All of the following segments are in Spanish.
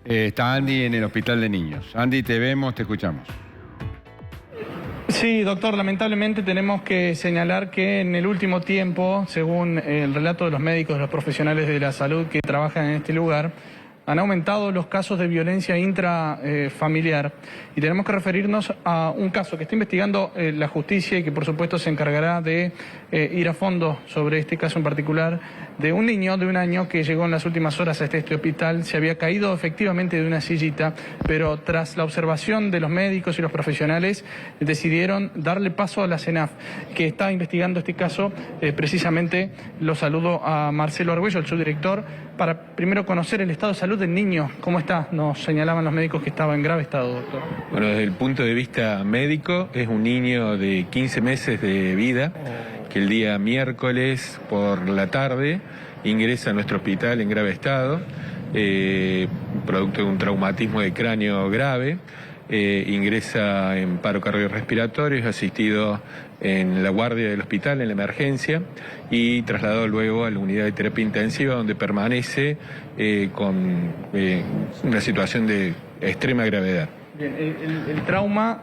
Está Andy en el hospital de niños. Andy, te vemos, te escuchamos. Sí, doctor, lamentablemente tenemos que señalar que en el último tiempo, según el relato de los médicos, de los profesionales de la salud que trabajan en este lugar, han aumentado los casos de violencia intrafamiliar y tenemos que referirnos a un caso que está investigando la justicia y que por supuesto se encargará de ir a fondo sobre este caso en particular de un niño de 1 año que llegó en las últimas horas a este hospital, se había caído efectivamente de una sillita, pero tras la observación de los médicos y los profesionales decidieron darle paso a la CENAF, que está investigando este caso. Precisamente lo saludo a Marcelo Argüello, el subdirector, para primero conocer el estado de salud del niño. ¿Cómo está? Nos señalaban los médicos que estaba en grave estado, doctor. Bueno, desde el punto de vista médico, es un niño de 15 meses de vida que el día miércoles por la tarde ingresa a nuestro hospital en grave estado, producto de un traumatismo de cráneo grave. Ingresa en paro cardiorrespiratorio, es asistido en la guardia del hospital, en la emergencia, y trasladado luego a la unidad de terapia intensiva, donde permanece con una situación de extrema gravedad. Bien, el trauma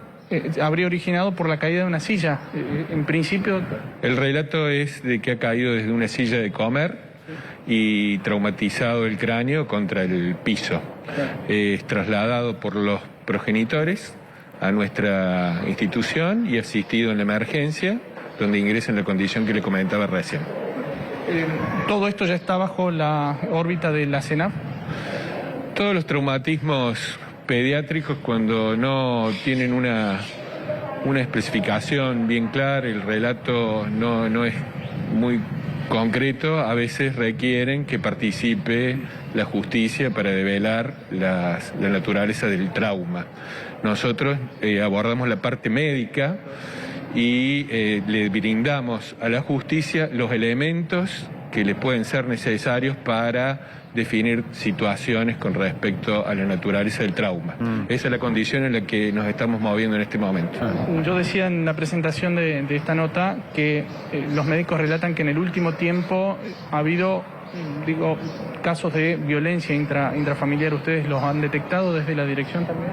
habría originado por la caída de una silla, en principio. El relato es de que ha caído desde una silla de comer y traumatizado el cráneo contra el piso. Es trasladado por los progenitores a nuestra institución y asistido en la emergencia, donde ingresa en la condición que le comentaba recién. ¿Todo esto ya está bajo la órbita de la CENAF? Todos los traumatismos pediátricos, cuando no tienen una especificación bien clara, el relato no es muy concreto, a veces requieren que participe la justicia para develar la naturaleza del trauma. Nosotros abordamos la parte médica y le brindamos a la justicia los elementos que le pueden ser necesarios para definir situaciones con respecto a la naturaleza del trauma. Esa es la condición en la que nos estamos moviendo en este momento. Yo decía en la presentación de esta nota que los médicos relatan que en el último tiempo ha habido, casos de violencia intrafamiliar. ¿Ustedes los han detectado desde la dirección también?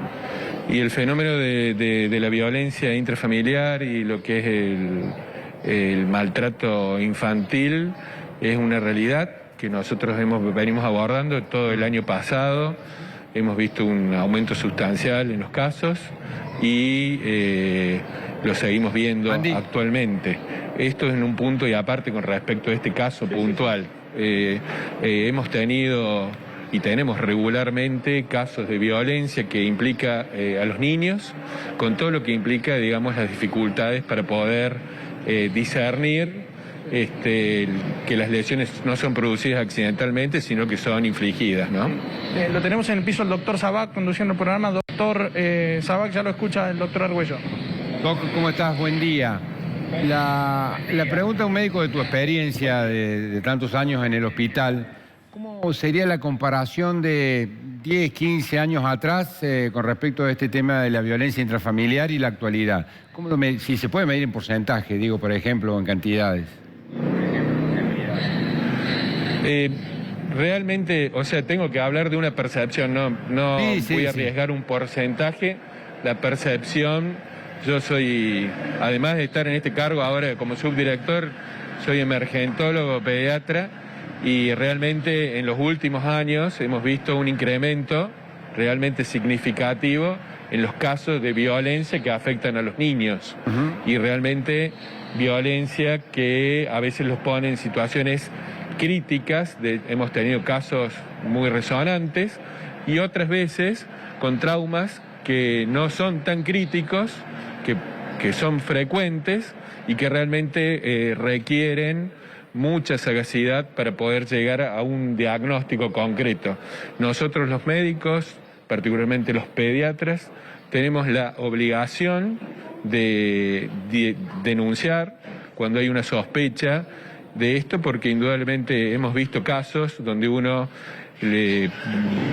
Y el fenómeno de la violencia intrafamiliar y lo que es el maltrato infantil es una realidad que nosotros venimos abordando todo el año pasado. Hemos visto un aumento sustancial en los casos y lo seguimos viendo actualmente. Esto es en un punto y aparte con respecto a este caso puntual. Hemos tenido y tenemos regularmente casos de violencia que implica a los niños, con todo lo que implica, digamos, las dificultades para poder discernir que las lesiones no son producidas accidentalmente, sino que son infligidas, ¿no? Lo tenemos en el piso el doctor Sabac conduciendo el programa. Doctor Sabac, ya lo escucha el doctor Argüello. Doc, ¿cómo estás? Buen día. La pregunta a un médico de tu experiencia de tantos años en el hospital, ¿cómo sería la comparación de 10, 15 años atrás con respecto a este tema de la violencia intrafamiliar y la actualidad? Si se puede medir en porcentaje, digo, por ejemplo, en cantidades. Realmente, o sea, tengo que hablar de una percepción, no voy a arriesgar un porcentaje. La percepción, yo soy, además de estar en este cargo ahora como subdirector, soy emergentólogo pediatra y realmente en los últimos años hemos visto un incremento realmente significativo en los casos de violencia que afectan a los niños. Y realmente violencia que a veces los pone en situaciones críticas, hemos tenido casos muy resonantes y otras veces con traumas que no son tan críticos, que son frecuentes y que realmente requieren mucha sagacidad para poder llegar a un diagnóstico concreto. Nosotros los médicos, particularmente los pediatras, tenemos la obligación de denunciar cuando hay una sospecha de esto, porque indudablemente hemos visto casos donde uno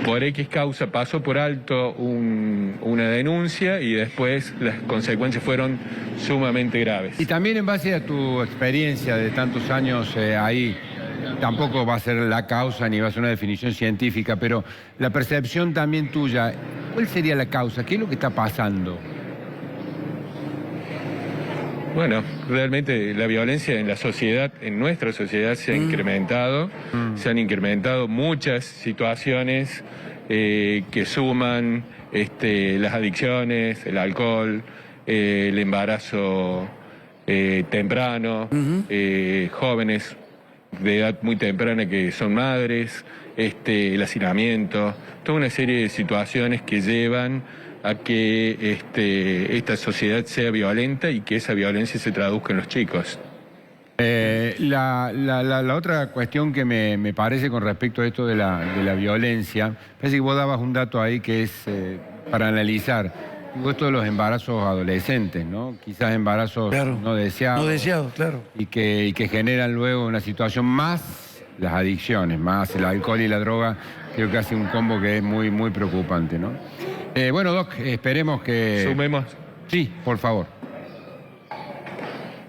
por X causa pasó por alto una denuncia y después las consecuencias fueron sumamente graves. Y también en base a tu experiencia de tantos años ahí, tampoco va a ser la causa ni va a ser una definición científica, pero la percepción también tuya, ¿cuál sería la causa? ¿Qué es lo que está pasando? Bueno, realmente la violencia en la sociedad, en nuestra sociedad, se ha incrementado. Se han incrementado muchas situaciones que suman las adicciones, el alcohol, el embarazo temprano, jóvenes de edad muy temprana que son madres, el hacinamiento, toda una serie de situaciones que llevan a que esta sociedad sea violenta y que esa violencia se traduzca en los chicos. La otra cuestión que me parece con respecto a esto de la violencia, parece que vos dabas un dato ahí que es para analizar. Esto de los embarazos adolescentes, ¿no? Quizás embarazos no deseados. No deseados, claro. Y que generan luego una situación más las adicciones, más el alcohol y la droga, creo que hace un combo que es muy, muy preocupante, ¿no? Bueno, Doc, esperemos que... Sumemos. Sí, por favor.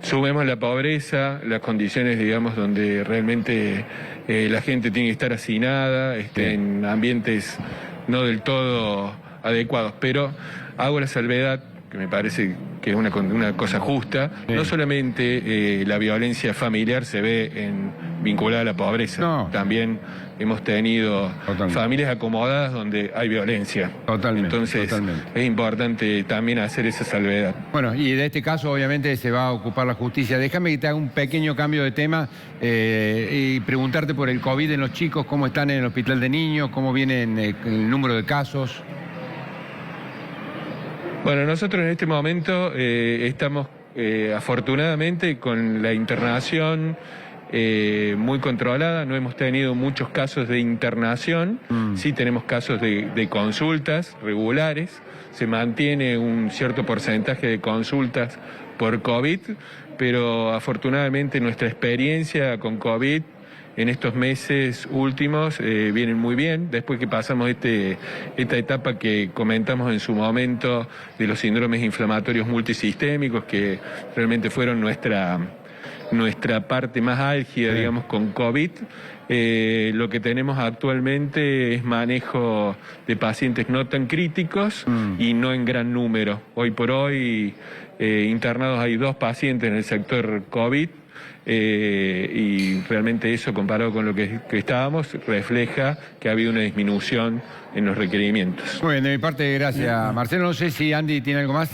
Sumemos la pobreza, las condiciones, digamos, donde realmente la gente tiene que estar hacinada, en ambientes no del todo adecuados. Pero hago la salvedad, que me parece que es una cosa justa, no solamente la violencia familiar se ve vinculada a la pobreza, también hemos tenido familias acomodadas donde hay violencia. Entonces es importante también hacer esa salvedad. Bueno, y de este caso obviamente se va a ocupar la justicia. Déjame que te haga un pequeño cambio de tema y preguntarte por el COVID en los chicos, cómo están en el hospital de niños, cómo vienen el número de casos. Bueno, nosotros en este momento estamos afortunadamente con la internación muy controlada, no hemos tenido muchos casos de internación, sí tenemos casos de consultas regulares, se mantiene un cierto porcentaje de consultas por COVID, pero afortunadamente nuestra experiencia con COVID en estos meses últimos vienen muy bien, después que pasamos esta etapa que comentamos en su momento de los síndromes inflamatorios multisistémicos, que realmente fueron nuestra parte más álgida, digamos, con COVID. Lo que tenemos actualmente es manejo de pacientes no tan críticos y no en gran número. Hoy por hoy internados hay 2 pacientes en el sector COVID. Y realmente eso, comparado con lo que estábamos, refleja que ha habido una disminución en los requerimientos. Muy bien, de mi parte, gracias. Marcelo, no sé si Andy tiene algo más.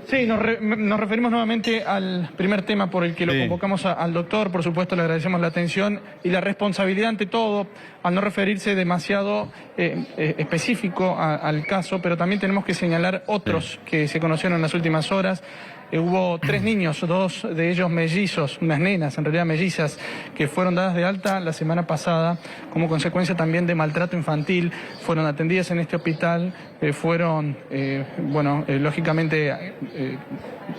Sí, nos referimos nuevamente al primer tema por el que lo convocamos al doctor. Por supuesto, le agradecemos la atención y la responsabilidad ante todo, al no referirse demasiado específico al caso, pero también tenemos que señalar otros que se conocieron en las últimas horas. Hubo 3 niños, 2 de ellos mellizos, unas nenas, en realidad mellizas, que fueron dadas de alta la semana pasada como consecuencia también de maltrato infantil. Fueron atendidas en este hospital, fueron, lógicamente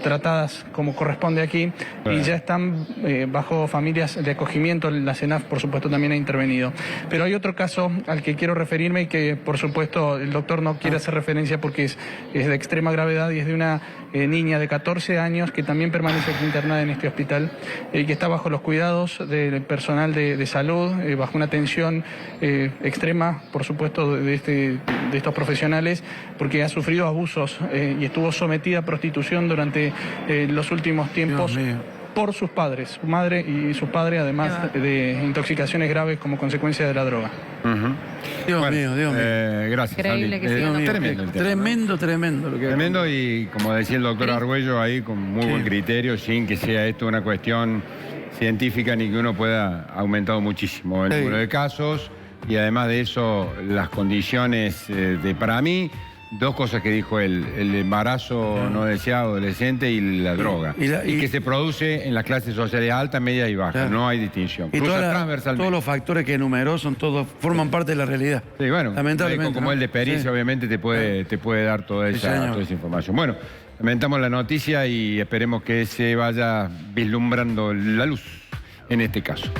tratadas como corresponde aquí y ya están bajo familias de acogimiento. La CENAF, por supuesto, también ha intervenido. Pero hay otro caso al que quiero referirme y que, por supuesto, el doctor no quiere hacer referencia porque es de extrema gravedad y es de una niña de 14 años que también permanece aquí internada en este hospital, que está bajo los cuidados del personal de salud, bajo una atención extrema, por supuesto, de estos profesionales, porque ha sufrido abusos y estuvo sometida a prostitución durante los últimos tiempos por sus padres, su madre y su padre, además de intoxicaciones graves como consecuencia de la droga. Dios mío. Gracias, Increíble Andy. que siga Tremendo lo que Tremendo, y como decía el doctor Argüello ahí, con muy buen criterio, sin que sea esto una cuestión científica ni que uno pueda, ha aumentado muchísimo el número de casos y además de eso las condiciones para mí, 2 cosas que dijo él: el embarazo no deseado adolescente y la droga. Y que se produce en las clases sociales altas, medias y bajas, no hay distinción. Y todos los factores que enumeró forman parte de la realidad. Sí, bueno, lamentablemente, como el de experiencia obviamente te puede dar toda esa información. Bueno, lamentamos la noticia y esperemos que se vaya vislumbrando la luz en este caso.